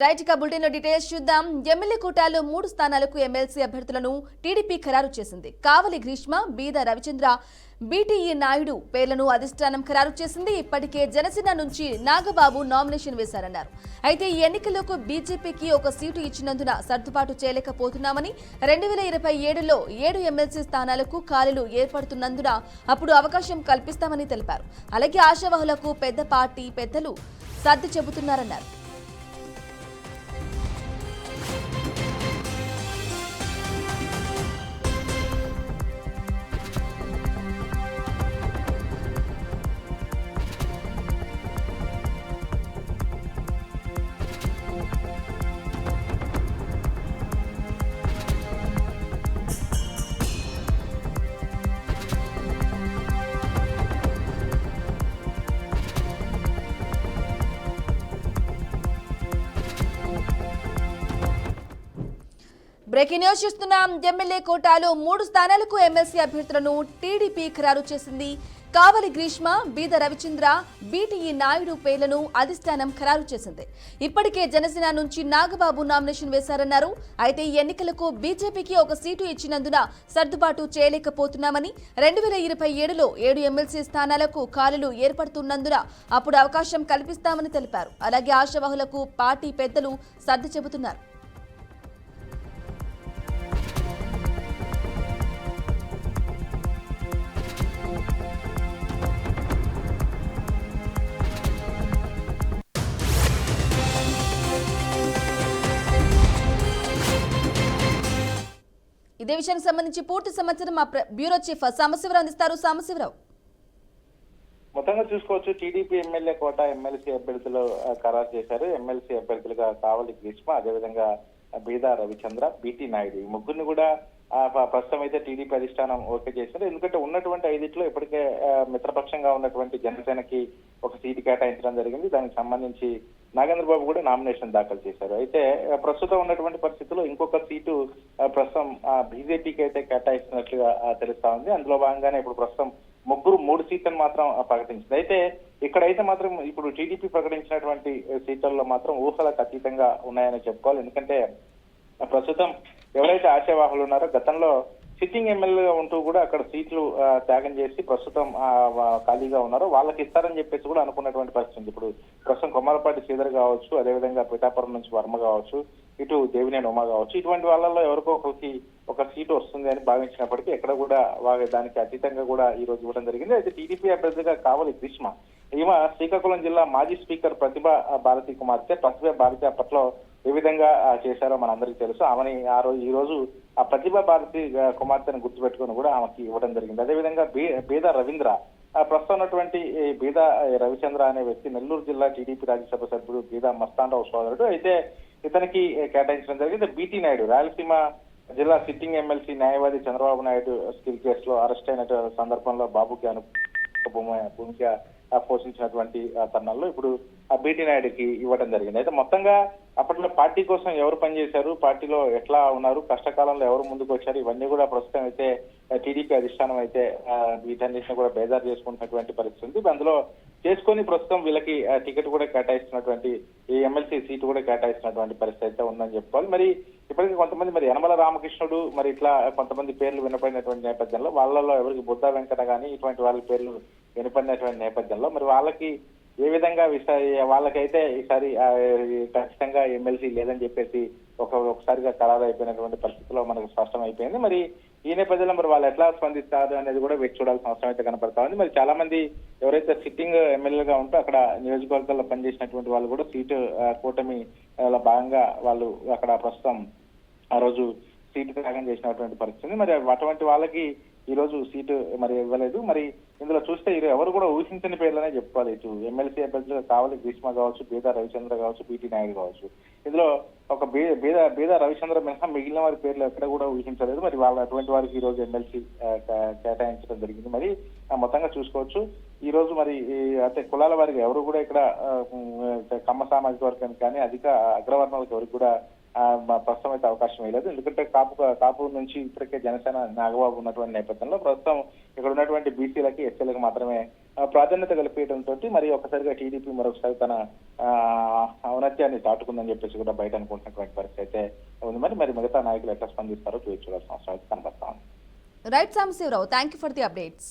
Right గా bulletin details చూద్దాం. MLA కోటాలో 3 స్థానాలకు ఎమ్మెల్సీ అభ్యర్థులను టీడీపీ ఖరారు చేసింది. కావలి గ్రీష్మ, బీద రవిచంద్ర, బీటీఈ నాయుడు పేర్లను అధిష్టానం ఖరారు చేసింది. ఇప్పటికే జనసేన నుంచి నాగబాబు నామినేషన్ వేశారన్నారు. అయితే ఈ ఎన్నికలకు బీజేపీకి ఒక సీటు ఇచ్చినందున సర్దుబాటు చేయలేకపోతున్నామని, 2027లో 7 ఎమ్మెల్సీ స్థానాలకు ఖాళీలు ఏర్పడుతున్నందున అప్పుడు అవకాశం కల్పిస్తామని తెలిపారు. అలాగే ఆశావహులకు పెద్ద పార్టీ పెద్దలు సర్ది చెబుతున్నారన్నారు. బ్రేకింగ్ న్యూస్ చూస్తున్నాం. ఎమ్మెల్యే కోటాలో 3 స్థానాలకు ఎమ్మెల్సీ అభ్యర్థులను టీడీపీ ఖరారు చేసింది. కావలి గ్రీష్మ, బీద రవిచంద్ర, బీటీఈ నాయుడు పేర్లను అధిష్టానం ఖరారు చేసింది. ఇప్పటికే జనసేన నుంచి నాగబాబు నామినేషన్ వేశారన్నారు. అయితే ఈ ఎన్నికలకు బీజేపీకి ఒక సీటు ఇచ్చినందున సర్దుబాటు చేయలేకపోతున్నామని, 2027లో 7 ఎమ్మెల్సీ స్థానాలకు ఖాళీలు ఏర్పడుతున్నందున అప్పుడు అవకాశం కల్పిస్తామని తెలిపారు. అలాగే ఆశావహులకు పార్టీ పెద్దలు సర్ది చెబుతున్నారు. ఇదే విషయానికి సంబంధించి పూర్తి సమాచారం మా బ్యూరో చీఫ్ సాంబశివరావు అందిస్తారు. సాంబశివరావు, మొత్తంగా చూసుకోవచ్చు, టీడీపీ ఎమ్మెల్యే కోట ఎమ్మెల్సీ అభ్యర్థులు ఖరారు చేశారు. ఎమ్మెల్సీ అభ్యర్థులుగా కావలి గ్రీష్మ, అదేవిధంగా బీద రవిచంద్ర, బీటీ నాయుడు, ఈ ముగ్గురిని కూడా ప్రస్తుతం అయితే టీడీపీ అధిష్టానం ఓకే చేశారు. ఎందుకంటే ఉన్నటువంటి 5 ఇప్పటికే మిత్రపక్షంగా ఉన్నటువంటి జనసేనకి ఒక సీటు కేటాయించడం జరిగింది. దానికి సంబంధించి నాగేంద్రబాబు కూడా నామినేషన్ దాఖలు చేశారు. అయితే ప్రస్తుతం ఉన్నటువంటి పరిస్థితుల్లో ఇంకొక సీటు ప్రస్తుతం బీజేపీకి అయితే కేటాయిస్తున్నట్లుగా తెలుస్తా ఉంది. అందులో భాగంగానే ఇప్పుడు ప్రస్తుతం 3 సీట్లను మాత్రం ప్రకటించింది. అయితే ఇక్కడైతే మాత్రం ఇప్పుడు టీడీపీ ప్రకటించినటువంటి సీట్లలో మాత్రం ఊహలకు అతీతంగా ఉన్నాయని చెప్పుకోవాలి. ఎందుకంటే ప్రస్తుతం ఎవరైతే ఆశావాహులు ఉన్నారో గతంలో సిట్టింగ్ ఎమ్మెల్యేగా ఉంటూ కూడా అక్కడ సీట్లు త్యాగం చేసి ప్రస్తుతం ఖాళీగా ఉన్నారో వాళ్ళకి ఇస్తారని చెప్పేసి కూడా అనుకున్నటువంటి పరిస్థితి. ఇప్పుడు ప్రస్తుతం కొమ్మలపాటి శ్రీధర్ కావచ్చు, అదేవిధంగా పిఠాపురం నుంచి వర్మ కావచ్చు, ఇటు దేవినేని ఉమా కావచ్చు, ఇటువంటి వాళ్ళల్లో ఎవరికో ఒకరికి ఒక సీటు వస్తుంది అని భావించినప్పటికీ ఎక్కడ కూడా దానికి అతీతంగా కూడా ఈ రోజు ఇవ్వడం జరిగింది. అయితే టీడీపీ అభ్యర్థిగా కావలి గ్రీష్మ, ఈమె శ్రీకాకుళం జిల్లా మాజీ స్పీకర్ ప్రతిభా భారతి కుమార్తె. ప్రతిభా భారతి అప్పట్లో ఏ విధంగా చేశారో మనందరికీ తెలుసు. ఆమెని ఈ రోజు ఆ ప్రతిభా భారతి కుమార్తెను గుర్తుపెట్టుకుని కూడా ఆమెకి ఇవ్వడం జరిగింది. అదేవిధంగా బీద రవీంద్ర, ప్రస్తుతం ఉన్నటువంటి బీద రవిచంద్ర అనే వ్యక్తి నెల్లూరు జిల్లా టీడీపీ రాజ్యసభ సభ్యుడు బీద మస్తానరావు సోదరుడు. అయితే ఇతనికి కేటాయించడం జరిగింది. బీటీ నాయుడు, రాయలసీమ జిల్లా సిట్టింగ్ ఎమ్మెల్సీ, న్యాయవాది చంద్రబాబు నాయుడు స్కిల్ కేసులో అరెస్ట్ అయిన సందర్భంలో బాబుకి భూమిక పోషించినటువంటి తరుణంలో ఇప్పుడు ఆ బీటీ నాయుడుకి ఇవ్వడం జరిగింది. అయితే మొత్తంగా అప్పట్లో పార్టీ కోసం ఎవరు పనిచేశారు, పార్టీలో ఎట్లా ఉన్నారు, కష్టకాలంలో ఎవరు ముందుకు వచ్చారు, ఇవన్నీ కూడా ప్రస్తుతం అయితే టీడీపీ అధిష్టానం అయితే వీటన్నిటిని కూడా బేజారు చేసుకుంటున్నటువంటి పరిస్థితి ఉంది. అందులో చేసుకొని ప్రస్తుతం వీళ్ళకి టికెట్ కూడా కేటాయిస్తున్నటువంటి, ఈ ఎమ్మెల్సీ సీటు కూడా కేటాయిస్తున్నటువంటి పరిస్థితి అయితే ఉందని చెప్పుకోవాలి. మరి ఇప్పటికీ కొంతమంది మరి యనమల రామకృష్ణుడు మరి ఇట్లా కొంతమంది పేర్లు వినపడినటువంటి నేపథ్యంలో వాళ్ళలో ఎవరికి బుద్ధా వెంకట కానీ ఇటువంటి వాళ్ళ పేర్లు వినపడినటువంటి నేపథ్యంలో మరి వాళ్ళకి ఏ విధంగా వాళ్ళకైతే ఈసారి ఖచ్చితంగా ఎమ్మెల్సీ లేదని చెప్పేసి ఒకసారిగా ఖరారు అయిపోయినటువంటి పరిస్థితిలో మనకు స్పష్టం అయిపోయింది. మరి ఈ నేపథ్యంలో మరి వాళ్ళు ఎట్లా స్పందిస్తారు అనేది కూడా వేచి చూడాల్సిన అవసరం అయితే కనపడతా ఉంది. మరి చాలా మంది ఎవరైతే సిట్టింగ్ ఎమ్మెల్యేగా ఉంటో అక్కడ నియోజకవర్గాల్లో పనిచేసినటువంటి వాళ్ళు కూడా సీటు కూటమి భాగంగా వాళ్ళు అక్కడ ప్రస్తుతం ఆ రోజు సీటు త్యాగం చేసినటువంటి పరిస్థితి. మరి అటువంటి వాళ్ళకి ఈ రోజు సీటు మరి ఇవ్వలేదు. మరి ఇందులో చూస్తే ఎవరు కూడా ఊహించని పేర్లనే చెప్పుకోవాలి. ఇటు ఎమ్మెల్సీ అభ్యర్థులుగా కావలి గ్రీష్మ కావచ్చు, బీద రవిచంద్ర కావచ్చు, బీటీ నాయుడు కావచ్చు. ఇందులో ఒక బీద రవిచంద్ర మినహా మిగిలిన వారి పేర్లు ఎక్కడ కూడా ఊహించలేదు. మరి వాళ్ళ అటువంటి వారికి ఈ రోజు ఎమ్మెల్సీ కేటాయించడం జరిగింది. మరి మొత్తంగా చూసుకోవచ్చు ఈ రోజు మరి అంటే కులాల వారికి ఎవరు కూడా ఇక్కడ కమ్మ సామాజిక వర్గానికి కానీ అగ్రవర్ణాలకు ఎవరికి కూడా ప్రస్తుతం అయితే అవకాశం వేయలేదు. ఎందుకంటే కాపు నుంచి ఇప్పటికే జనసేన నాగబాబు ఉన్నటువంటి నేపథ్యంలో ప్రస్తుతం ఇక్కడ ఉన్నటువంటి బీసీలకి, ఎస్సీలకు మాత్రమే ప్రాధాన్యత కల్పించడంతో మరి ఒకసారిగా టీడీపీ మరొకసారి తన ఔన్నత్యాన్ని చాటుకుందని చెప్పేసి కూడా బయట అనుకుంటున్నటువంటి పరిస్థితి అయితే ఉంది. మరి మిగతా నాయకులు ఎట్లా స్పందిస్తారో చూడాల్సిన అవసరం అయితే కనబడతా ఉంది. Right Sambasivarao, thank you for the updates.